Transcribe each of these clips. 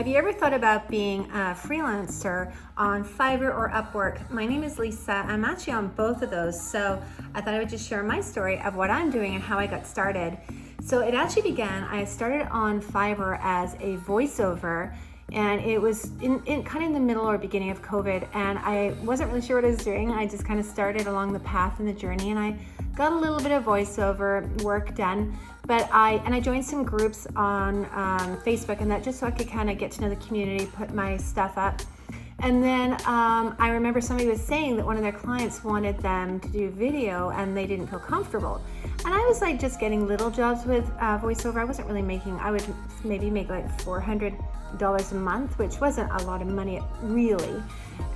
Have you ever thought about being a freelancer on Fiverr or Upwork? My name is Lisa. I'm actually on both of those, so I thought I would just share my story of what I'm doing and how I got started. So it actually began, I started on Fiverr as a voiceover, and it was in kind of in the middle or beginning of COVID, and I wasn't really sure what I was doing. I just kind of started along the path and the journey, and I got a little bit of voiceover work done. But I joined some groups on Facebook, and that just so I could kind of get to know the community, put my stuff up. And then I remember somebody was saying that one of their clients wanted them to do video and they didn't feel comfortable. And I was like just getting little jobs with voiceover. I wasn't really making, I would maybe make like $400 a month, which wasn't a lot of money really.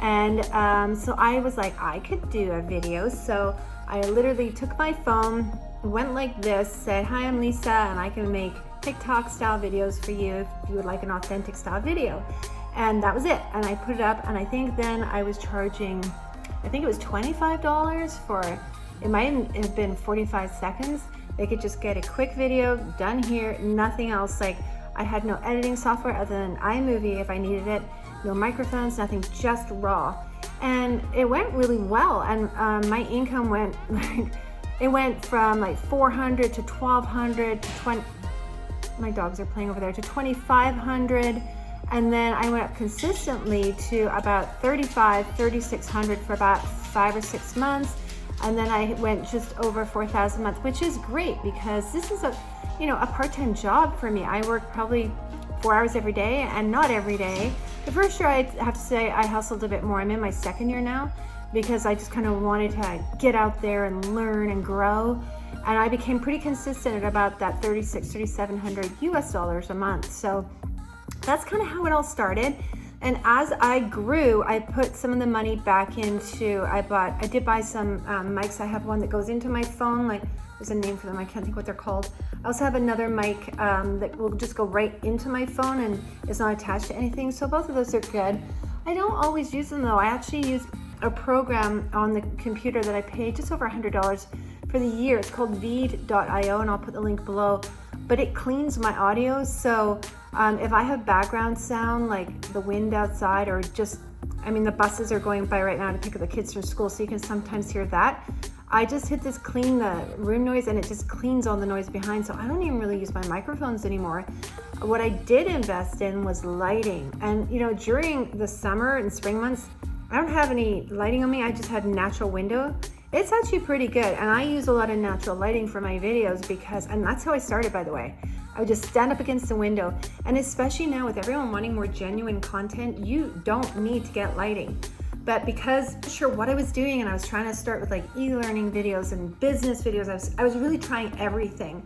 And so I was like, I could do a video. So I literally took my phone, went like this, said, hi, I'm Lisa, and I can make TikTok style videos for you if you would like an authentic style video. And that was it. And I put it up, and I think then I was charging, I think it was $25 for, it might have been 45 seconds. They could just get a quick video done here, nothing else. Like I had no editing software other than iMovie if I needed it, no microphones, nothing, just raw. And it went really well. And my income went like, it went from like 400 to 1200 to 20, my dogs are playing over there, to 2500. And then I went up consistently to about 3600 for about 5 or 6 months. And then I went just over 4,000 a month, which is great because this is a part-time job for me. I work probably 4 hours every day, and not every day. The first year I have to say I hustled a bit more. I'm in my second year now because I just kind of wanted to get out there and learn and grow. And I became pretty consistent at about that $3,700 US a month. So that's kind of how it all started. And as I grew, I put some of the money back into, I did buy some mics. I have one that goes into my phone, like there's a name for them, I can't think what they're called. I also have another mic that will just go right into my phone and is not attached to anything. So both of those are good. I don't always use them though. I actually use a program on the computer that I paid just over $100 for the year. It's called Veed.io, and I'll put the link below. But it cleans my audio, so if I have background sound like the wind outside, or just, the buses are going by right now to pick up the kids from school, so you can sometimes hear that. I just hit this clean the room noise, and it just cleans all the noise behind, so I don't even really use my microphones anymore. What I did invest in was lighting, and during the summer and spring months, I don't have any lighting on me. I just had natural window. It's actually pretty good, and I use a lot of natural lighting for my videos because, and that's how I started, by the way. I would just stand up against the window, and especially now with everyone wanting more genuine content, you don't need to get lighting. But because sure what I was doing, and I was trying to start with like e-learning videos and business videos, I was really trying everything.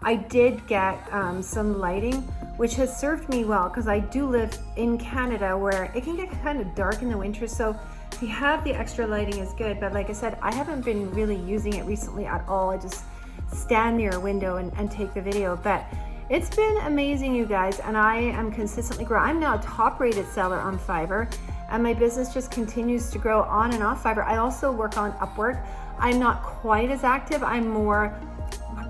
I did get some lighting, which has served me well because I do live in Canada where it can get kind of dark in the winter. So to have the extra lighting is good. But like I said, I haven't been really using it recently at all. I just stand near a window and take the video. But it's been amazing, you guys. And I am consistently growing. I'm now a top rated seller on Fiverr, and my business just continues to grow on and off Fiverr. I also work on Upwork. I'm not quite as active. I'm more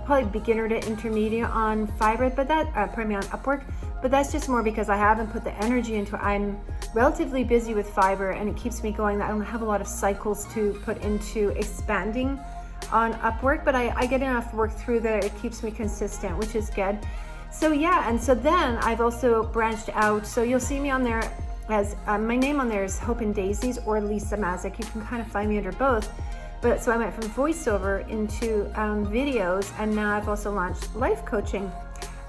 probably beginner to intermediate on Fiverr, but on Upwork, but that's just more because I haven't put the energy into it. I'm relatively busy with Fiverr, and it keeps me going. I don't have a lot of cycles to put into expanding on Upwork, but I get enough work through there. It keeps me consistent, which is good. So yeah, and so then I've also branched out. So you'll see me on there as my name on there is Hope and Daisies or Lisa Mazik. You can kind of find me under both. But so I went from voiceover into videos, and now I've also launched life coaching.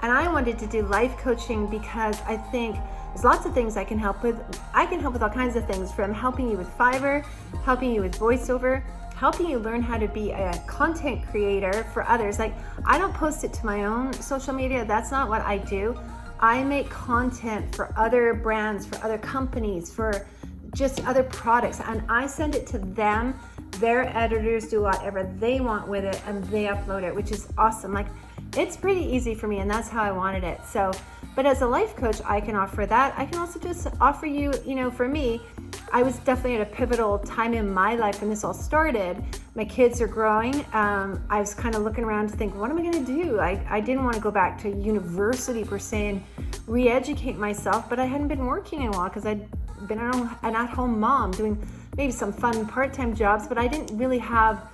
And I wanted to do life coaching because I think there's lots of things I can help with. I can help with all kinds of things, from helping you with Fiverr, helping you with voiceover, helping you learn how to be a content creator for others. Like, I don't post it to my own social media. That's not what I do. I make content for other brands, for other companies, for just other products, and I send it to them. Their editors do whatever they want with it, and they upload it, which is awesome. Like, it's pretty easy for me, and that's how I wanted it. So, but as a life coach, I can offer that. I can also just offer you, for me, I was definitely at a pivotal time in my life when this all started, my kids are growing. I was kind of looking around to think, what am I going to do? I didn't want to go back to university per se and re-educate myself, but I hadn't been working in a while because I'd been an at-home mom doing maybe some fun part-time jobs, but I didn't really have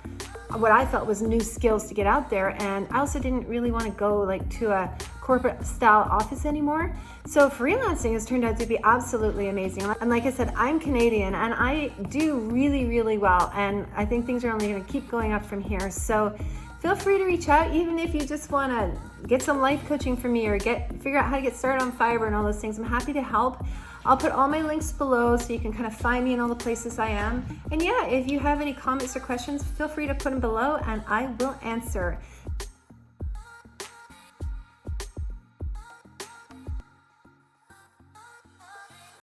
what I felt was new skills to get out there. And I also didn't really want to go like to a corporate style office anymore. So freelancing has turned out to be absolutely amazing. And like I said, I'm Canadian and I do really, really well. And I think things are only going to keep going up from here. So feel free to reach out, even if you just want to get some life coaching from me or figure out how to get started on Fiverr and all those things. I'm happy to help. I'll put all my links below so you can kind of find me in all the places I am. And yeah, if you have any comments or questions, feel free to put them below and I will answer.